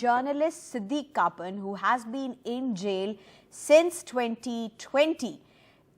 journalist Siddique Kappan, who has been in jail since 2020,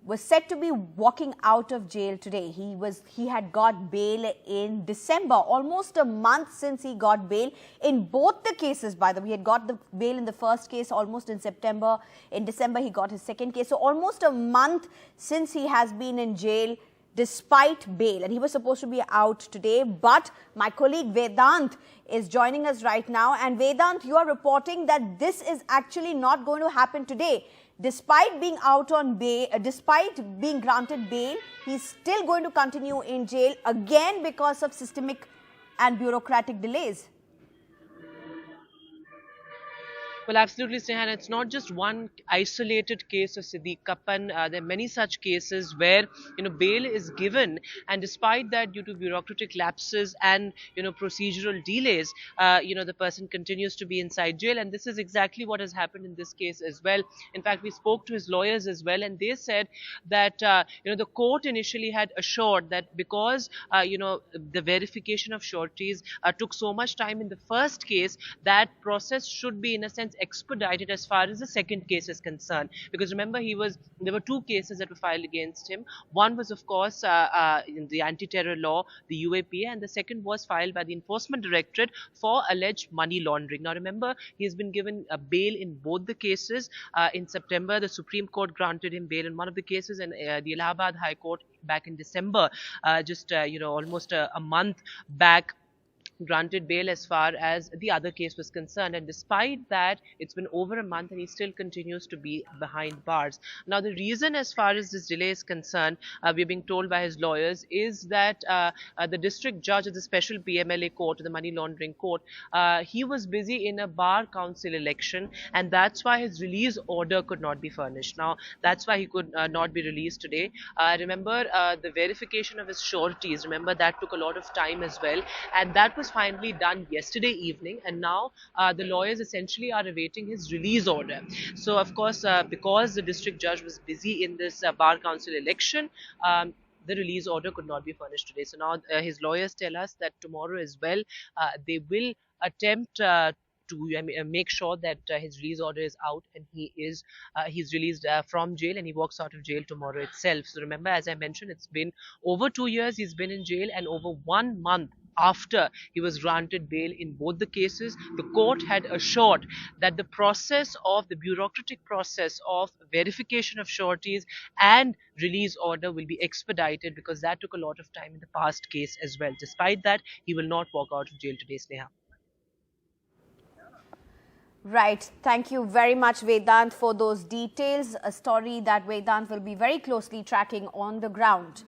was said to be walking out of jail today. He had got bail in December, almost a month since he got bail in both the cases. By the way, he had got the bail in the first case almost in September. In December, he got his second case. So almost a month since he has been in jail despite bail, and he was supposed to be out today. But my colleague Vedant is joining us right now. And Vedant, you are reporting that this is actually not going to happen today. Despite being out on bail, despite being granted bail, he's still going to continue in jail again because of systemic and bureaucratic delays. Well, absolutely, Sneha. It's not just one isolated case of Siddique Kappan. There are many such cases where, bail is given, and despite that, due to bureaucratic lapses and, procedural delays, the person continues to be inside jail. And this is exactly what has happened in this case as well. In fact, we spoke to his lawyers as well, and they said that, the court initially had assured that because, the verification of sureties took so much time in the first case, that process should be, in a sense, expedited as far as the second case is concerned. Because remember, there were two cases that were filed against him. One was, of course, in the anti-terror law, the UAPA, and the second was filed by the Enforcement Directorate for alleged money laundering. Now remember, he has been given a bail in both the cases. In September, the Supreme Court granted him bail in one of the cases, and the Allahabad High Court back in December, almost a month back, granted bail as far as the other case was concerned. And despite that, it's been over a month and he still continues to be behind bars. Now, the reason as far as this delay is concerned, we're being told by his lawyers, is that the district judge of the special PMLA court, the money laundering court, he was busy in a bar council election, and that's why his release order could not be furnished. Now, that's why he could not be released today. Remember, the verification of his sureties, remember, that took a lot of time as well, and that was finally done yesterday evening, and now the lawyers essentially are awaiting his release order. So of course, because the district judge was busy in this bar council election, the release order could not be furnished today. So now his lawyers tell us that tomorrow as well, they will attempt to make sure that his release order is out, and he's released from jail, and he walks out of jail tomorrow itself. So remember, as I mentioned, it's been over 2 years he's been in jail, and over 1 month after he was granted bail in both the cases, the court had assured that the bureaucratic process of verification of sureties and release order will be expedited, because that took a lot of time in the past case as well. Despite that, he will not walk out of jail today, Sneha. Right. Thank you very much, Vedant, for those details. A story that Vedant will be very closely tracking on the ground.